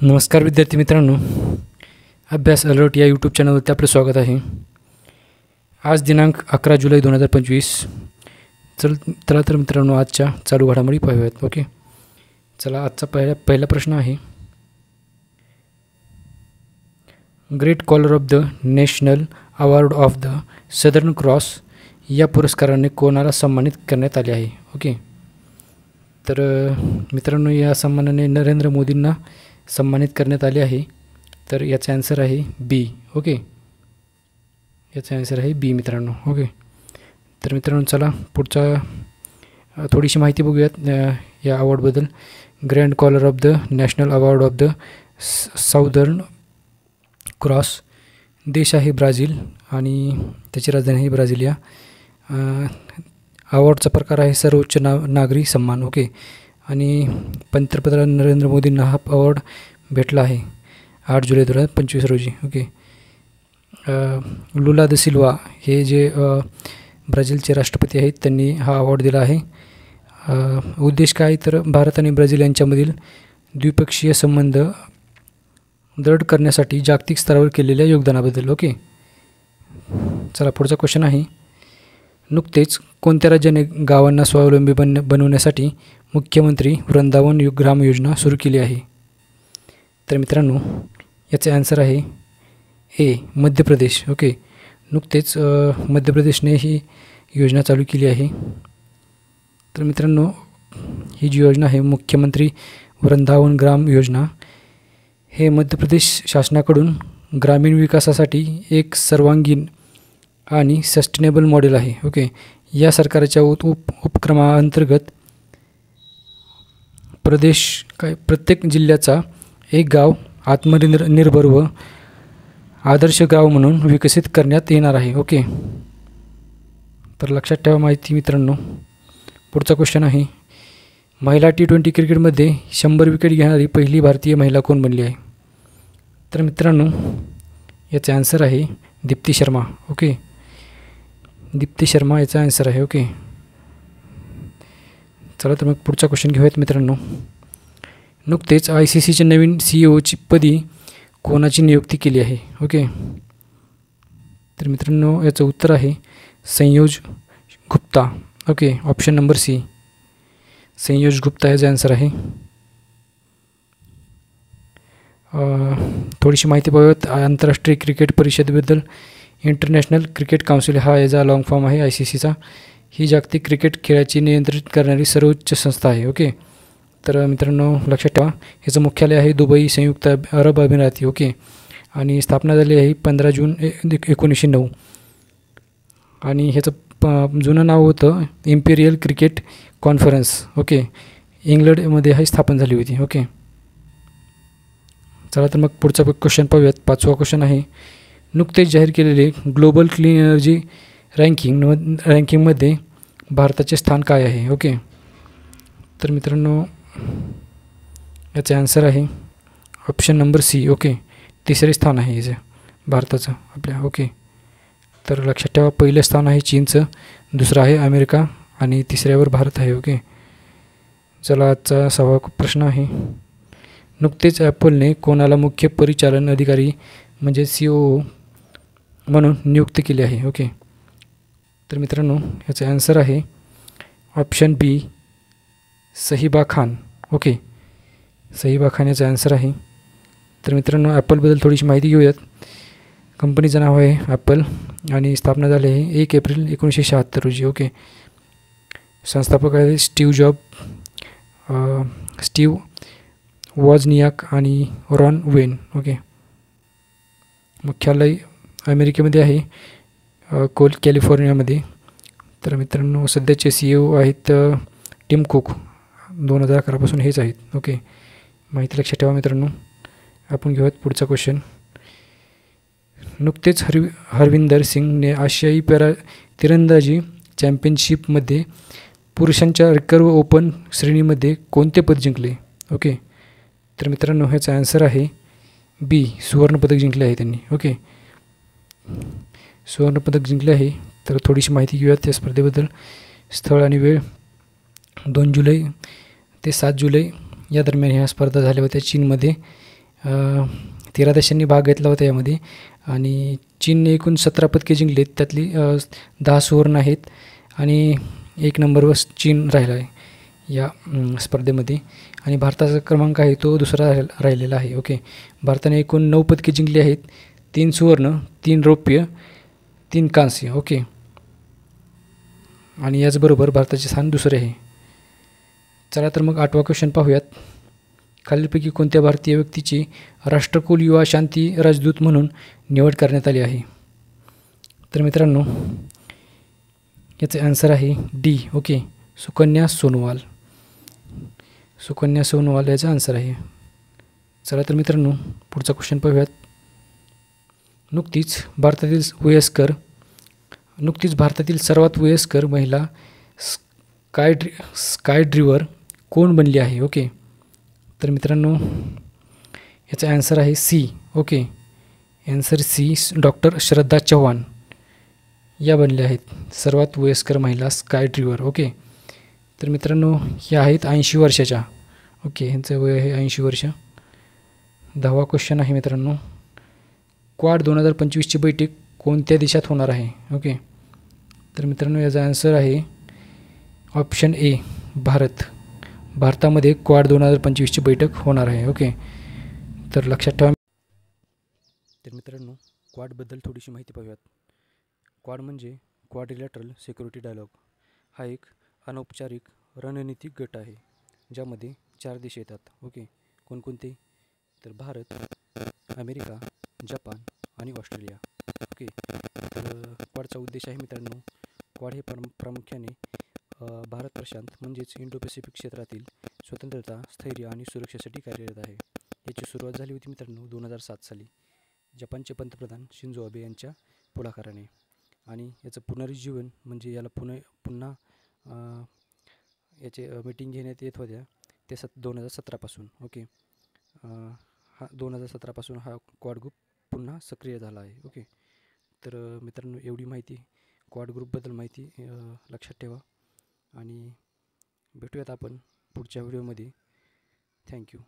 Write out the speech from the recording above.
नमस्कार विद्यार्थी मित्रांनो, अभ्यास अलर्ट या यूट्यूब चॅनलवरती आपलं स्वागत आहे. आज दिनांक 11 जुलै 2025. चला तर मित्रांनो, आजच्या चालू घडामोडी पाहूयात. ओके, चला आजचा पहिला प्रश्न आहे. Great Collar of the national award of the Southern Cross या पुरस्काराने कोणाला सन्मानित करण्यात आले आहे? ओके, तर मित्रांनो, या सन्मानाने नरेंद्र मोदींना सन्मानित करण्यात आले आहे. तर याचा आन्सर आहे बी. ओके, याचा आन्सर आहे बी मित्रांनो. ओके, तर मित्रांनो चला पुढचा थोडीशी माहिती बघूयात या अवॉर्डबद्दल. Grand collar of the national award of the southern cross. देश आहे ब्राझील आणि त्याची राजधानी आहे ब्राझिलिया. अवॉर्डचा प्रकार आहे सर्वोच्च नागरी सन्मान. ओके, आणि पंतप्रधान नरेंद्र मोदींना हा अवॉर्ड भेटला आहे 8 जुलै 2025 रोजी. ओके, लुला द सिल्वा हे जे ब्राझीलचे राष्ट्रपती आहेत त्यांनी हा अवॉर्ड दिला आहे. उद्देश काय, तर भारत आणि ब्राझील यांच्यामधील द्विपक्षीय संबंध दृढ करण्यासाठी जागतिक स्तरावर केलेल्या योगदानाबद्दल. ओके, चला पुढचा क्वेश्चन आहे. नुकतेच कोणत्या राज्याने गावांना स्वावलंबी बनवण्यासाठी मुख्यमंत्री वृंदावन ग्राम योजना सुरू केली आहे? तर मित्रांनो, याचे आन्सर आहे ए, मध्य प्रदेश. ओके, नुकतेच मध्य प्रदेशने ही योजना चालू केली आहे. तर मित्रांनो, ही जी योजना आहे मुख्यमंत्री वृंदावन ग्राम योजना, हे मध्य प्रदेश शासनाकडून ग्रामीण विकासासाठी एक सर्वांगीण आणि सस्टेनेबल मॉडेल आहे. ओके, या सरकारच्या उपक्रमाअंतर्गत प्रत्येक जिल्ह्याचा एक गाव आत्मनिर्भर व आदर्श गाव म्हणून विकसित करण्यात येणार आहे. ओके, तर लक्षात ठेवा माहिती मित्रांनो. पुढचा क्वेश्चन आहे. महिला T20 क्रिकेटमध्ये 100 विकेट घेणारी पहिली भारतीय महिला कोण बनली आहे? तर मित्रांनो, याचा आन्सर आहे दीप्ती शर्मा. ओके, दीप्ती शर्मा याचा आन्सर आहे. ओके, चला तर मग पुढचा क्वेश्चन घेऊयात मित्रांनो. नुकतेच ICCचे नवीन CEOची पदी कोणाची नियुक्ती केली आहे? ओके, तर मित्रांनो याचं उत्तर आहे Sanyoj Gupta. Okay, option number C, Sanyoj Gupta याचा आन्सर आहे. थोडीशी माहिती पाहूयात आंतरराष्ट्रीय क्रिकेट परिषदेबद्दल. इंटरनॅशनल क्रिकेट काउन्सिल हा याचा लॉंग फॉर्म आहे ICCचा. ही जागतिक क्रिकेट खेळाची नियंत्रित करणारी सर्वोच्च संस्था आहे. ओके, तर मित्रांनो लक्षात ठेवा, ह्याचं मुख्यालय आहे दुबई, संयुक्त अरब अमिराती. ओके, आणि स्थापना झाली आहे 15 जून 1909 आणि ह्याचं जुनं नाव होतं इम्पेरियल क्रिकेट कॉन्फरन्स. ओके, इंग्लंडमध्ये ही स्थापन झाली होती. ओके, चला तर मग पुढचा क्वेश्चन पाहूयात. 5वा क्वेश्चन आहे. नुकतेच जाहीर केलेले ग्लोबल क्लीन एनर्जी रँकिंगमध्ये भारताचे स्थान काय आहे? ओके, तर मित्रांनो याचे आन्सर आहे ऑप्शन नंबर सी. ओके, तिसरे स्थान आहे याचं भारताचं आपल्या. ओके, तर लक्षात ठेवा, पहिलं स्थान आहे चीनचं, दुसरं आहे अमेरिका आणि तिसऱ्यावर भारत आहे. ओके, चला आजचा 6वा प्रश्न आहे. नुकतेच ॲपलने कोणाला मुख्य परिचालन अधिकारी म्हणजे COO म्हणून नियुक्त केले आहे? ओके, तर मित्रांनो याचा आन्सर आहे ऑप्शन बी, सहिबा खान. ओके, सहिबा खान याचा आन्सर आहे. तर मित्रांनो ॲपलबद्दल थोडीशी माहिती घेऊयात. कंपनीचं नाव आहे ॲपल आणि स्थापना झाली आहे 1 एप्रिल 1976 रोजी. ओके, संस्थापक आहे स्टीव वॉजनियाक आणि रॉन वेन. ओके, मुख्यालय अमेरिकेमध्ये आहे कॅलिफोर्नियामध्ये. तर मित्रांनो सध्याचे CEO आहेत टिम कुक, 2011 पासून हेच आहेत. ओके, माहिती लक्षात ठेवा मित्रांनो. आपण घेऊयात पुढचा क्वेश्चन. नुकतेच हरविंदर सिंगने आशियाई तिरंदाजी चॅम्पियनशिपमध्ये पुरुषांच्या रिकर्व ओपन श्रेणीमध्ये कोणते पद जिंकले? ओके, तर मित्रांनो ह्याचा आन्सर आहे बी, सुवर्णपदक जिंकले आहे त्यांनी. ओके, सुवर्णपदक जिंकले आहे. तर थोडीशी माहिती घेऊयात त्या स्पर्धेबद्दल. स्थळ आणि वेळ 2 जुलै ते 7 जुलै या दरम्यान ह्या स्पर्धा झाल्या होत्या चीनमध्ये. 13 देशांनी भाग घेतला होता यामध्ये आणि चीनने एकूण 17 पदके जिंकलेत, त्यातली 10 सुवर्ण आहेत आणि 1 नंबरवर चीन राहिला आहे या स्पर्धेमध्ये आणि भारताचा क्रमांक आहे तो दुसरा राहिलेला आहे. ओके, भारताने एकूण 9 पदके जिंकली आहेत, 3 सुवर्ण, 3 रौप्य, 3 कांस्य. ओके, आणि याचबरोबर भारताचे स्थान दुसरे आहे. चला तर मग 8वा क्वेश्चन पाहूयात. खालीलपैकी कोणत्या भारतीय व्यक्तीची राष्ट्रकुल युवा शांती राजदूत म्हणून निवड करण्यात आली आहे? तर मित्रांनो याचे आन्सर आहे डी. ओके, सुकन्या सोनोवाल. सुकन्या सोनोवाल याचा आन्सर आहे. चला तर मित्रांनो पुढचा क्वेश्चन पाहूयात. नुकतीच भारतातील सर्वात वयस्कर महिला स्काय ड्रिव्हर कोण बनली आहे? ओके, तर मित्रांनो याचा आन्सर आहे C. Okay, answer C, doctor Shraddha Chavan या बनल्या आहेत सर्वात वयस्कर महिला स्काय ड्रिव्हर. ओके, तर मित्रांनो ह्या आहेत 80 वर्षाच्या. ओके, ह्यांचं वय आहे 80 वर्ष. 10वा क्वेश्चन आहे मित्रांनो. क्वाड 2025ची बैठक कोणत्या देशात होणार आहे? ओके, तर मित्रांनो याचा आन्सर आहे ऑप्शन ए, भारत. भारतामध्ये क्वाड 2025ची बैठक होणार आहे. ओके, तर लक्षात ठेवा. तर मित्रांनो क्वाडबद्दल थोडीशी माहिती पाहूयात. क्वाड म्हणजे क्वाड्रिलॅटरल सिक्युरिटी डायलॉग. हा एक अनौपचारिक रणनीतिक गट आहे ज्यामध्ये 4 देश येतात. ओके, कोणकोणते? तर भारत, अमेरिका, जपान आणि ऑस्ट्रेलिया. ओके, तर क्वाडचा उद्देश आहे मित्रांनो, क्वाड हे प्रामुख्याने भारत प्रशांत म्हणजेच इंडो पॅसिफिक क्षेत्रातील स्वतंत्रता, स्थैर्य आणि सुरक्षेसाठी कार्यरत आहे. याची सुरुवात झाली होती मित्रांनो 2007 साली जपानचे पंतप्रधान शिंजो अबे यांच्या पुढाकाराने आणि याचं पुनरुज्जीवन म्हणजे याला पुन्हा याचे मीटिंग घेण्यात येत होत्या ते 2017पासून. ओके, हा 2017पासून हा क्वाड ग्रुप पुन्हा सक्रिय झाला आहे. ओके, तर मित्रांनो एवढी माहिती क्वाड ग्रुपबद्दल माहिती लक्षात ठेवा आणि भेटूयात आपण पुढच्या व्हिडिओमध्ये. थँक्यू.